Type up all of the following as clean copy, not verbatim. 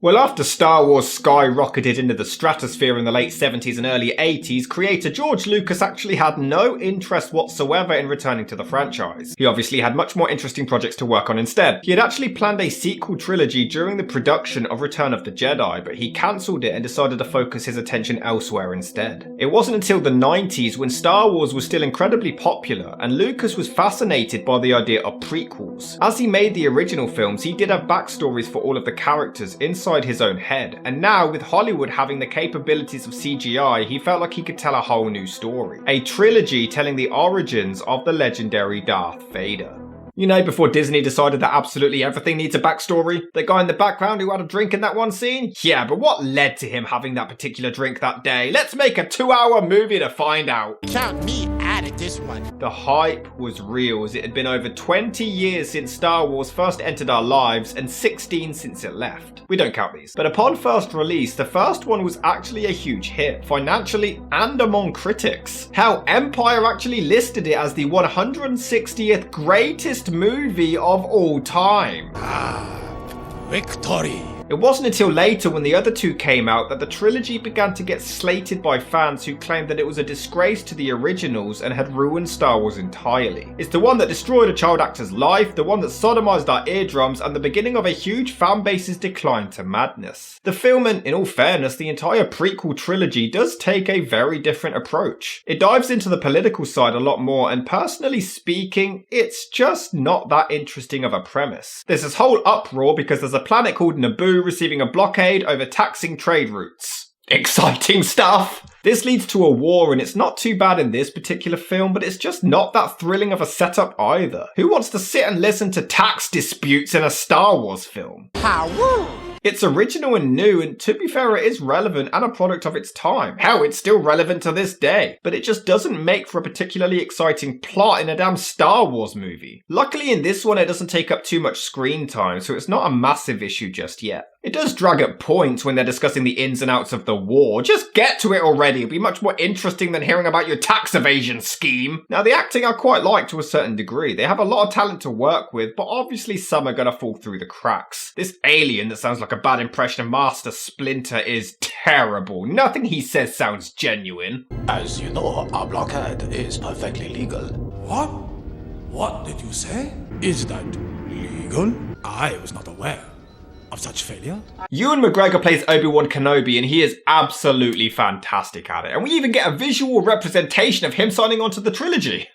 Well, after Star Wars skyrocketed into the stratosphere in the late 70s and early 80s, creator George Lucas actually had no interest whatsoever in returning to the franchise. He obviously had much more interesting projects to work on instead. He had actually planned a sequel trilogy during the production of Return of the Jedi, but he cancelled it and decided to focus his attention elsewhere instead. It wasn't until the 90s when Star Wars was still incredibly popular, and Lucas was fascinated by the idea of prequels. As he made the original films, he did have backstories for all of the characters inside his own head, and now with Hollywood having the capabilities of CGI, he felt like he could tell a whole new story. A trilogy telling the origins of the legendary Darth Vader. You know, before Disney decided that absolutely everything needs a backstory? The guy in the background who had a drink in that one scene? Yeah, but what led to him having that particular drink that day? Let's make a 2-hour movie to find out. Count me out of this one. The hype was real, as it had been over 20 years since Star Wars first entered our lives and 16 since it left. We don't count these. But upon first release, the first one was actually a huge hit, financially and among critics. Hell, Empire actually listed it as the 160th greatest movie of all time. Victory. It wasn't until later when the other two came out that the trilogy began to get slated by fans who claimed that it was a disgrace to the originals and had ruined Star Wars entirely. It's the one that destroyed a child actor's life, the one that sodomized our eardrums, and the beginning of a huge fanbase's decline to madness. The film, and in all fairness, the entire prequel trilogy does take a very different approach. It dives into the political side a lot more, and personally speaking, it's just not that interesting of a premise. There's this whole uproar because there's a planet called Naboo receiving a blockade over taxing trade routes. Exciting stuff! This leads to a war, and it's not too bad in this particular film, but it's just not that thrilling of a setup either. Who wants to sit and listen to tax disputes in a Star Wars film? Power. It's original and new, and to be fair, it is relevant and a product of its time. Hell, it's still relevant to this day. But it just doesn't make for a particularly exciting plot in a damn Star Wars movie. Luckily in this one, it doesn't take up too much screen time, so it's not a massive issue just yet. It does drag at points when they're discussing the ins and outs of the war. Just get to it already. It'll be much more interesting than hearing about your tax evasion scheme. Now, the acting I quite like to a certain degree. They have a lot of talent to work with, but obviously some are gonna fall through the cracks. This alien that sounds like a bad impression of Master Splinter is terrible. Nothing he says sounds genuine. As you know, our blockade is perfectly legal. What? What did you say? Is that legal? I was not aware of such failure. Ewan McGregor plays Obi-Wan Kenobi, and he is absolutely fantastic at it. And we even get a visual representation of him signing on to the trilogy.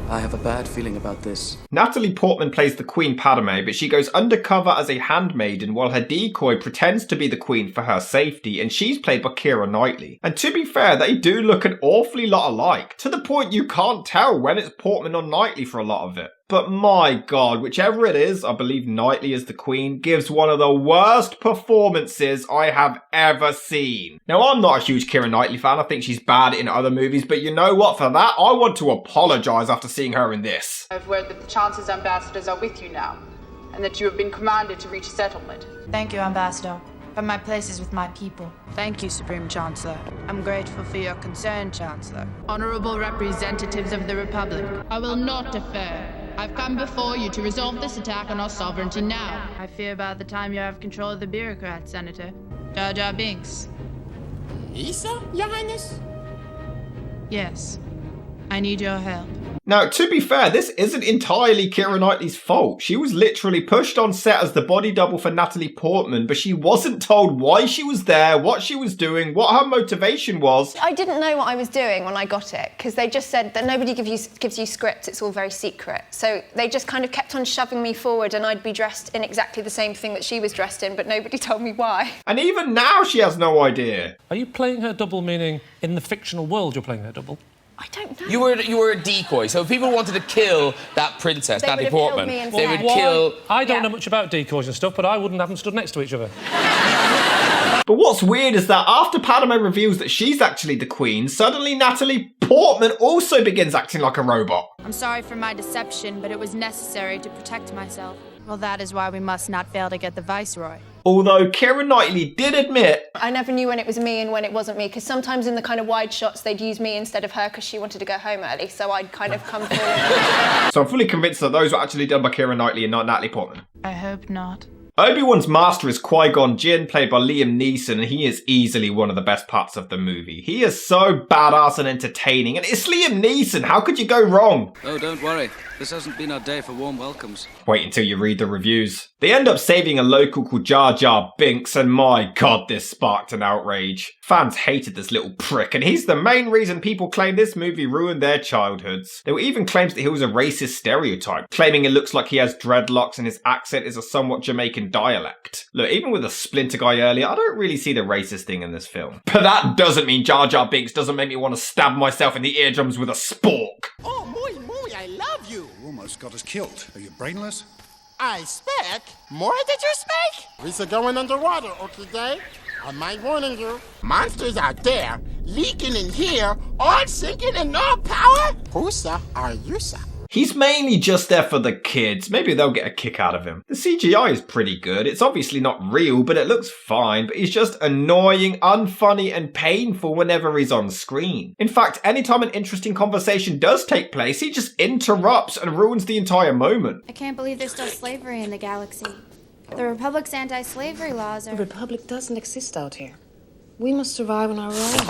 I have a bad feeling about this. Natalie Portman plays the Queen Padme, but she goes undercover as a handmaiden while her decoy pretends to be the Queen for her safety, and she's played by Keira Knightley. And to be fair, they do look an awfully lot alike, to the point you can't tell when it's Portman or Knightley for a lot of it. But my god, whichever it is, I believe Knightley as the Queen gives one of the worst performances I have ever seen. Now, I'm not a huge Keira Knightley fan. I think she's bad in other movies, but you know what? For that, I want to apologise after seeing her in this. I've heard that the Chancellor's ambassadors are with you now, and that you have been commanded to reach a settlement. Thank you, Ambassador. But my place is with my people. Thank you, Supreme Chancellor. I'm grateful for your concern, Chancellor. Honorable representatives of the Republic, I will not defer. I've come before you to resolve this attack on our sovereignty now. I fear by the time you have control of the bureaucrats, Senator. Jar Jar Binks. Isa, Your Highness? Yes. I need your help. Now, to be fair, this isn't entirely Keira Knightley's fault. She was literally pushed on set as the body double for Natalie Portman, but she wasn't told why she was there, what she was doing, what her motivation was. I didn't know what I was doing when I got it, because they just said that nobody gives you scripts, it's all very secret. So they just kind of kept on shoving me forward, and I'd be dressed in exactly the same thing that she was dressed in, but nobody told me why. And even now she has no idea. Are you playing her double, meaning in the fictional world you're playing her double? I don't know. You were a decoy, so if people wanted to kill that princess, They Natalie would have killed Portman, me they instead. would kill... I don't know much about decoys and stuff, but I wouldn't have them stood next to each other. But what's weird is that after Padme reveals that she's actually the Queen, suddenly Natalie Portman also begins acting like a robot. I'm sorry for my deception, but it was necessary to protect myself. Well, that is why we must not fail to get the Viceroy. Although Keira Knightley did admit... I never knew when it was me and when it wasn't me, because sometimes in the kind of wide shots they'd use me instead of her because she wanted to go home early, so I'd kind of come forward. So I'm fully convinced that those were actually done by Keira Knightley and not Natalie Portman. I hope not. Obi-Wan's master is Qui-Gon Jinn, played by Liam Neeson, and he is easily one of the best parts of the movie. He is so badass and entertaining, and it's Liam Neeson, how could you go wrong? Oh, don't worry. This hasn't been our day for warm welcomes. Wait until you read the reviews. They end up saving a local called Jar Jar Binks, and my god, this sparked an outrage. Fans hated this little prick, and he's the main reason people claim this movie ruined their childhoods. There were even claims that he was a racist stereotype, claiming it looks like he has dreadlocks and his accent is a somewhat Jamaican dialect. Look, even with a Splinter guy earlier, I don't really see the racist thing in this film. But that doesn't mean Jar Jar Binks doesn't make me want to stab myself in the eardrums with a spork. Oh, muy, I love you. You almost got us killed. Are you brainless? I speak? More did you speak? We are going underwater, okay, Dave? I might warning you. Monsters out there, leaking in here, all sinking in no power. Whosa are you, sir? He's mainly just there for the kids. Maybe they'll get a kick out of him. The CGI is pretty good. It's obviously not real, but it looks fine. But he's just annoying, unfunny, and painful whenever he's on screen. In fact, anytime an interesting conversation does take place, he just interrupts and ruins the entire moment. I can't believe there's still slavery in the galaxy. The Republic's anti-slavery laws are... The Republic doesn't exist out here. We must survive on our own.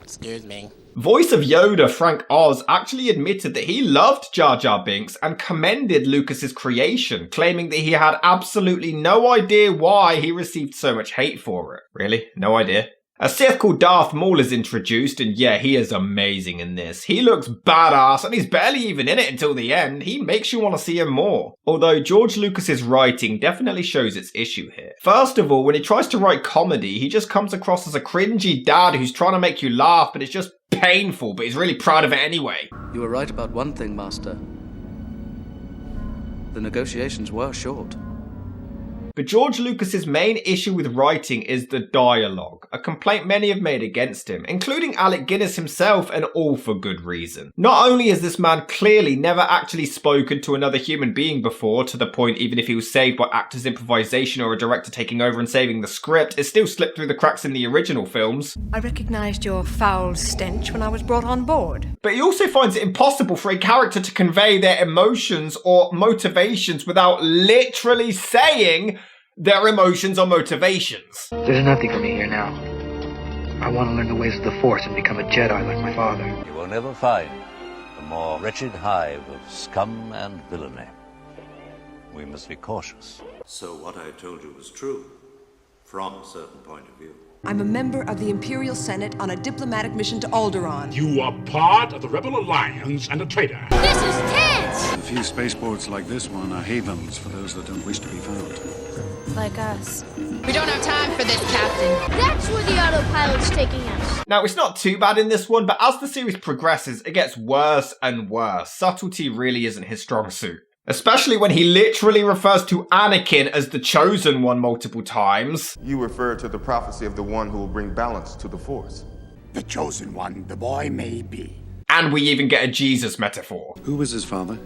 Excuse me. Voice of Yoda, Frank Oz, actually admitted that he loved Jar Jar Binks and commended Lucas's creation, claiming that he had absolutely no idea why he received so much hate for it. Really? No idea? A Sith called Darth Maul is introduced, and yeah, he is amazing in this. He looks badass, and he's barely even in it until the end. He makes you want to see him more. Although George Lucas's writing definitely shows its issue here. First of all, when he tries to write comedy, he just comes across as a cringy dad who's trying to make you laugh, but it's just painful, but he's really proud of it anyway. You were right about one thing, Master. The negotiations were short. But George Lucas's main issue with writing is the dialogue, a complaint many have made against him, including Alec Guinness himself, and all for good reason. Not only has this man clearly never actually spoken to another human being before, to the point even if he was saved by actors' improvisation or a director taking over and saving the script, it still slipped through the cracks in the original films. I recognized your foul stench when I was brought on board. But he also finds it impossible for a character to convey their emotions or motivations without literally saying their emotions or motivations. There's nothing for me here now. I want to learn the ways of the Force and become a Jedi like my father. You will never find a more wretched hive of scum and villainy. We must be cautious. So what I told you was true, from a certain point of view. I'm a member of the Imperial Senate on a diplomatic mission to Alderaan. You are part of the Rebel Alliance and a traitor. This is tense! A few spaceports like this one are havens for those that don't wish to be found. Like us. We don't have time for this, Captain. That's where the autopilot's taking us. Now, it's not too bad in this one, but as the series progresses, it gets worse and worse. Subtlety really isn't his strong suit. Especially when he literally refers to Anakin as the Chosen One multiple times. You refer to the prophecy of the one who will bring balance to the Force. The Chosen One, the boy may be. And we even get a Jesus metaphor. Who was his father?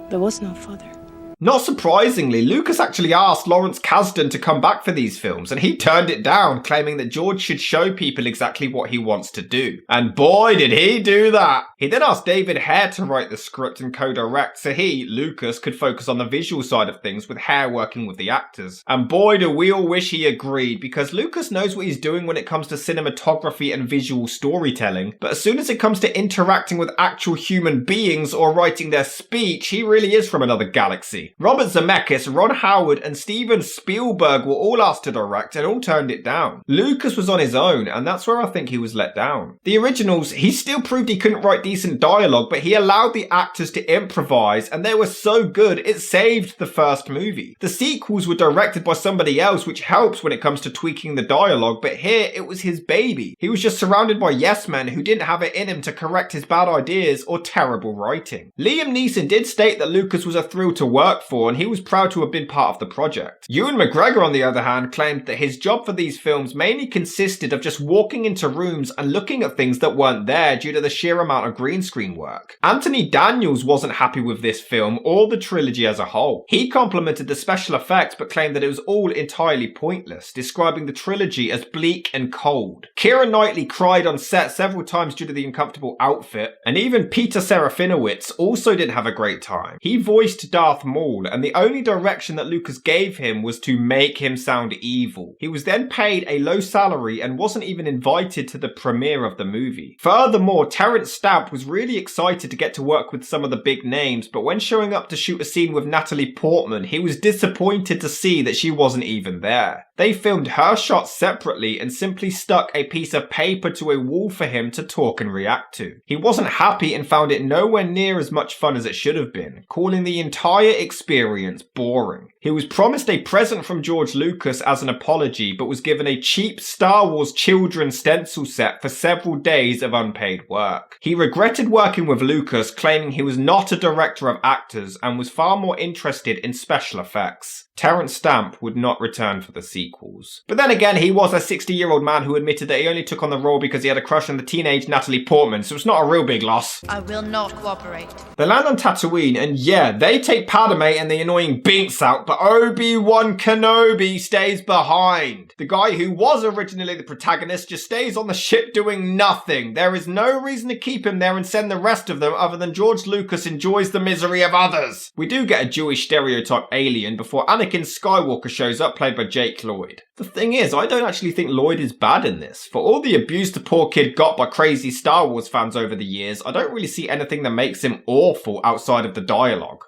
There was no father. Not surprisingly, Lucas actually asked Lawrence Kasdan to come back for these films, and he turned it down, claiming that George should show people exactly what he wants to do. And boy, did he do that! He then asked David Hare to write the script and co-direct, so he, Lucas, could focus on the visual side of things with Hare working with the actors. And boy, do we all wish he agreed, because Lucas knows what he's doing when it comes to cinematography and visual storytelling, but as soon as it comes to interacting with actual human beings or writing their speech, he really is from another galaxy. Robert Zemeckis, Ron Howard, and Steven Spielberg were all asked to direct and all turned it down. Lucas was on his own, and that's where I think he was let down. The originals, he still proved he couldn't write decent dialogue, but he allowed the actors to improvise, and they were so good, it saved the first movie. The sequels were directed by somebody else, which helps when it comes to tweaking the dialogue, but here it was his baby. He was just surrounded by yes men who didn't have it in him to correct his bad ideas or terrible writing. Liam Neeson did state that Lucas was a thrill to work worked for, and he was proud to have been part of the project. Ewan McGregor, on the other hand, claimed that his job for these films mainly consisted of just walking into rooms and looking at things that weren't there due to the sheer amount of green screen work. Anthony Daniels wasn't happy with this film or the trilogy as a whole. He complimented the special effects but claimed that it was all entirely pointless, describing the trilogy as bleak and cold. Keira Knightley cried on set several times due to the uncomfortable outfit, and even Peter Serafinowicz also didn't have a great time. He voiced Darth Maul, and the only direction that Lucas gave him was to make him sound evil. He was then paid a low salary and wasn't even invited to the premiere of the movie. Furthermore, Terence Stamp was really excited to get to work with some of the big names, but when showing up to shoot a scene with Natalie Portman, he was disappointed to see that she wasn't even there. They filmed her shots separately and simply stuck a piece of paper to a wall for him to talk and react to. He wasn't happy and found it nowhere near as much fun as it should have been, calling the entire experience boring. He was promised a present from George Lucas as an apology, but was given a cheap Star Wars children's stencil set for several days of unpaid work. He regretted working with Lucas, claiming he was not a director of actors and was far more interested in special effects. Terence Stamp would not return for the sequels. But then again, he was a 60-year-old man who admitted that he only took on the role because he had a crush on the teenage Natalie Portman, so it's not a real big loss. I will not cooperate. They land on Tatooine, and yeah, they take Padme and the annoying Binks out, but Obi-Wan Kenobi stays behind. The guy who was originally the protagonist just stays on the ship doing nothing. There is no reason to keep him there and send the rest of them other than George Lucas enjoys the misery of others. We do get a Jewish stereotype alien before Anakin Skywalker shows up, played by Jake Lloyd. The thing is, I don't actually think Lloyd is bad in this. For all the abuse the poor kid got by crazy Star Wars fans over the years, I don't really see anything that makes him awful outside of the dialogue.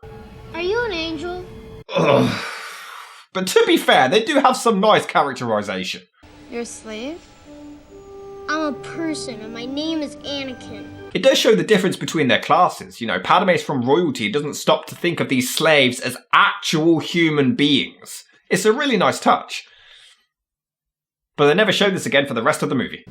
Are you an angel? Ugh. But to be fair, they do have some nice characterization. You're a slave? I'm a person, and my name is Anakin. It does show the difference between their classes. You know, Padme's from royalty. It doesn't stop to think of these slaves as actual human beings. It's a really nice touch. But they never show this again for the rest of the movie.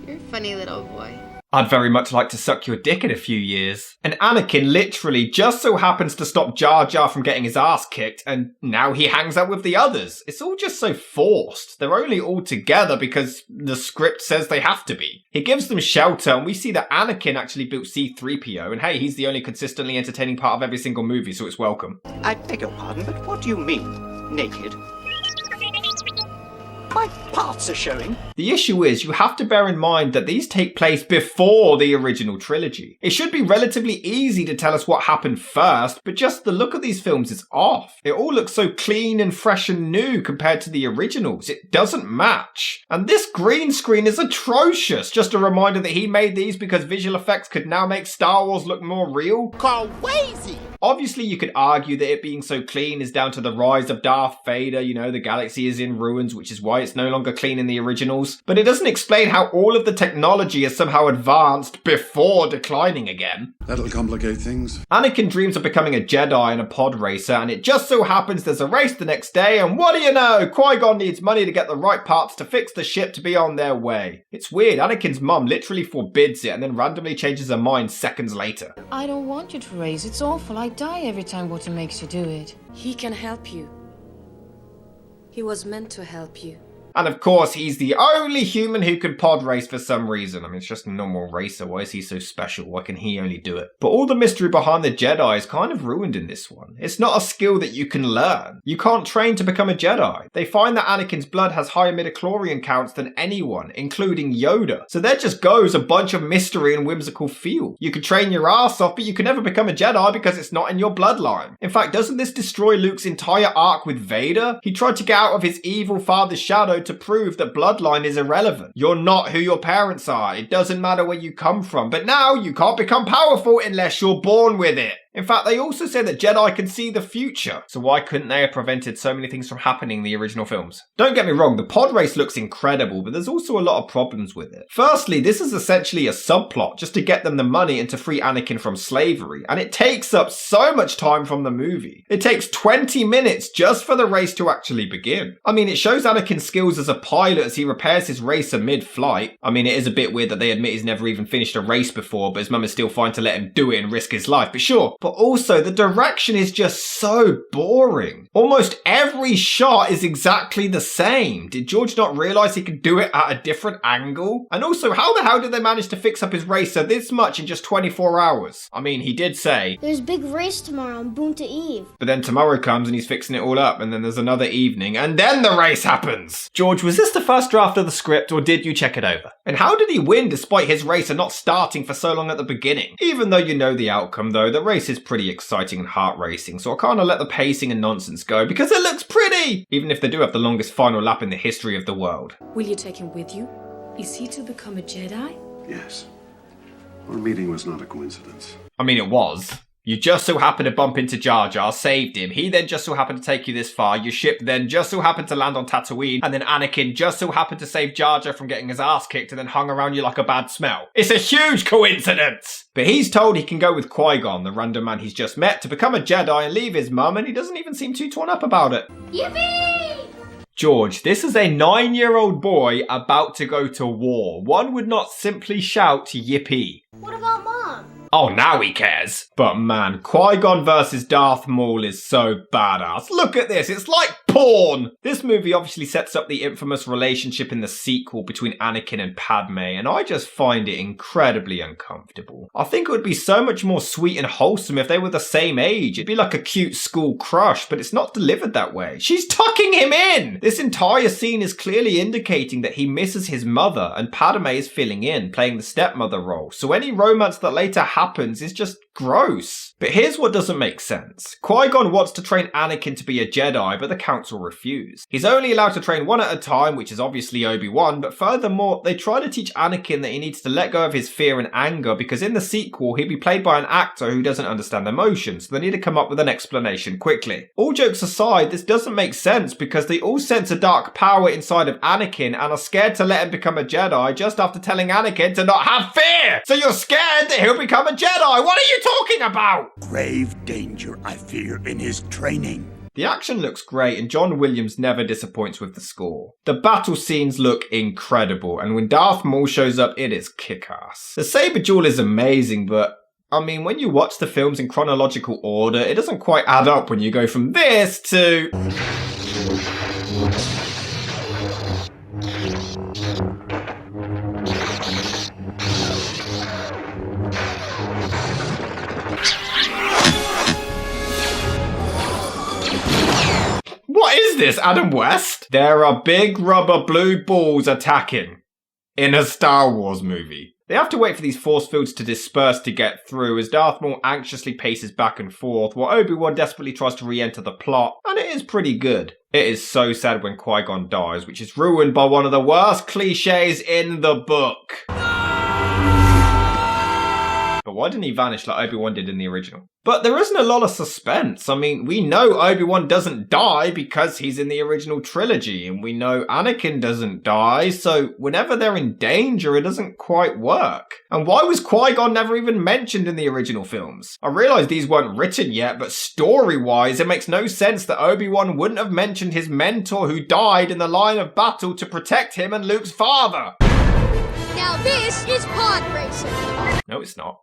You're a funny little boy. I'd very much like to suck your dick in a few years. And Anakin literally just so happens to stop Jar Jar from getting his ass kicked, and now he hangs out with the others. It's all just so forced. They're only all together because the script says they have to be. He gives them shelter, and we see that Anakin actually built C-3PO, and hey, he's the only consistently entertaining part of every single movie, so it's welcome. I beg your pardon, but what do you mean, naked? My parts are showing. The issue is, you have to bear in mind that these take place before the original trilogy. It should be relatively easy to tell us what happened first, but just the look of these films is off. It all looks so clean and fresh and new compared to the originals. It doesn't match. And this green screen is atrocious. Just a reminder that he made these because visual effects could now make Star Wars look more real. Crazy! Obviously, you could argue that it being so clean is down to the rise of Darth Vader. You know, the galaxy is in ruins, which is why it's no longer clean in the originals. But it doesn't explain how all of the technology is somehow advanced before declining again. That'll complicate things. Anakin dreams of becoming a Jedi and a pod racer, and it just so happens there's a race the next day, and what do you know? Qui-Gon needs money to get the right parts to fix the ship to be on their way. It's weird, Anakin's mum literally forbids it and then randomly changes her mind seconds later. I don't want you to race, it's awful. I die every time Wotan makes you do it. He can help you. He was meant to help you. And of course, he's the only human who can pod race for some reason. I mean, it's just a normal racer. Why is he so special? Why can he only do it? But all the mystery behind the Jedi is kind of ruined in this one. It's not a skill that you can learn. You can't train to become a Jedi. They find that Anakin's blood has higher midichlorian counts than anyone, including Yoda. So there just goes a bunch of mystery and whimsical feel. You can train your ass off, but you can never become a Jedi because it's not in your bloodline. In fact, doesn't this destroy Luke's entire arc with Vader? He tried to get out of his evil father's shadow to prove that bloodline is irrelevant. You're not who your parents are. It doesn't matter where you come from. But now you can't become powerful unless you're born with it. In fact, they also say that Jedi can see the future. So why couldn't they have prevented so many things from happening in the original films? Don't get me wrong, the pod race looks incredible, but there's also a lot of problems with it. Firstly, this is essentially a subplot just to get them the money and to free Anakin from slavery. And it takes up so much time from the movie. It takes 20 minutes just for the race to actually begin. I mean, it shows Anakin's skills as a pilot as he repairs his racer mid-flight. I mean, it is a bit weird that they admit he's never even finished a race before, but his mum is still fine to let him do it and risk his life. But sure, but also the direction is just so boring. Almost every shot is exactly the same. Did George not realise he could do it at a different angle? And also, how the hell did they manage to fix up his racer this much in just 24 hours? I mean, he did say, "There's a big race tomorrow on Boonta Eve." But then tomorrow comes and he's fixing it all up, and then there's another evening, and then the race happens! George, was this the first draft of the script, or did you check it over? And how did he win despite his racer not starting for so long at the beginning? Even though you know the outcome though, the race is pretty exciting and heart-racing, so I kinda let the pacing and nonsense go because it looks pretty! Even if they do have the longest final lap in the history of the world. Will you take him with you? Is he to become a Jedi? Yes. Our meeting was not a coincidence. I mean, it was. You just so happened to bump into Jar Jar, saved him, he then just so happened to take you this far, your ship then just so happened to land on Tatooine, and then Anakin just so happened to save Jar Jar from getting his ass kicked and then hung around you like a bad smell. It's a huge coincidence! But he's told he can go with Qui-Gon, the random man he's just met, to become a Jedi and leave his mum, and he doesn't even seem too torn up about it. Yippee! George, this is a 9-year-old boy about to go to war. One would not simply shout yippee. What about Mom? Oh, now he cares. But man, Qui-Gon versus Darth Maul is so badass. Look at this, it's like porn! This movie obviously sets up the infamous relationship in the sequel between Anakin and Padme, and I just find it incredibly uncomfortable. I think it would be so much more sweet and wholesome if they were the same age. It'd be like a cute school crush, but it's not delivered that way. She's tucking him in! This entire scene is clearly indicating that he misses his mother, and Padme is filling in, playing the stepmother role, so any romance that later happens is just gross. But here's what doesn't make sense. Qui-Gon wants to train Anakin to be a Jedi, but the Council refuse. He's only allowed to train one at a time, which is obviously Obi-Wan, but furthermore, they try to teach Anakin that he needs to let go of his fear and anger, because in the sequel, he'll be played by an actor who doesn't understand emotions, so they need to come up with an explanation quickly. All jokes aside, this doesn't make sense because they all sense a dark power inside of Anakin and are scared to let him become a Jedi just after telling Anakin to not have fear! So you're scared that he'll become a Jedi! What are you talking about? Grave danger I fear in his training. The action looks great and John Williams never disappoints with the score. The battle scenes look incredible, and when Darth Maul shows up, it is kick-ass. The saber duel is amazing, but I mean, when you watch the films in chronological order, it doesn't quite add up when you go from this to... What is this, Adam West? There are big rubber blue balls attacking in a Star Wars movie. They have to wait for these force fields to disperse to get through as Darth Maul anxiously paces back and forth while Obi-Wan desperately tries to re-enter the plot, and it is pretty good. It is so sad when Qui-Gon dies, which is ruined by one of the worst cliches in the book. But why didn't he vanish like Obi-Wan did in the original? But there isn't a lot of suspense. I mean, we know Obi-Wan doesn't die because he's in the original trilogy, and we know Anakin doesn't die, so whenever they're in danger, it doesn't quite work. And why was Qui-Gon never even mentioned in the original films? I realise these weren't written yet, but story-wise, it makes no sense that Obi-Wan wouldn't have mentioned his mentor who died in the line of battle to protect him and Luke's father. Now this is pod racing. No, it's not.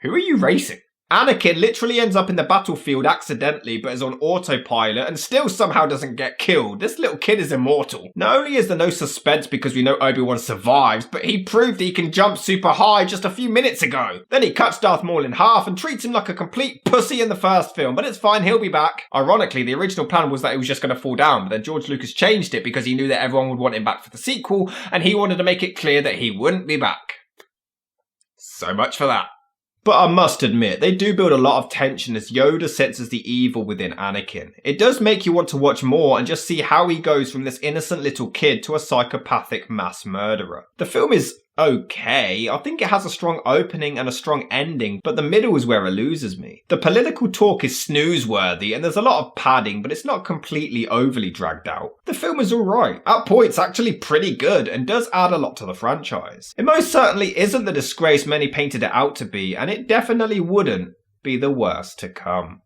Who are you racing? Anakin literally ends up in the battlefield accidentally but is on autopilot and still somehow doesn't get killed. This little kid is immortal. Not only is there no suspense because we know Obi-Wan survives, but he proved he can jump super high just a few minutes ago. Then he cuts Darth Maul in half and treats him like a complete pussy in the first film, but it's fine, he'll be back. Ironically, the original plan was that he was just going to fall down, but then George Lucas changed it because he knew that everyone would want him back for the sequel, and he wanted to make it clear that he wouldn't be back. So much for that. But I must admit, they do build a lot of tension as Yoda senses the evil within Anakin. It does make you want to watch more and just see how he goes from this innocent little kid to a psychopathic mass murderer. The film is okay. I think it has a strong opening and a strong ending, but the middle is where it loses me. The political talk is snooze-worthy and there's a lot of padding, but it's not completely overly dragged out. The film is alright. At points, actually pretty good and does add a lot to the franchise. It most certainly isn't the disgrace many painted it out to be, and it definitely wouldn't be the worst to come.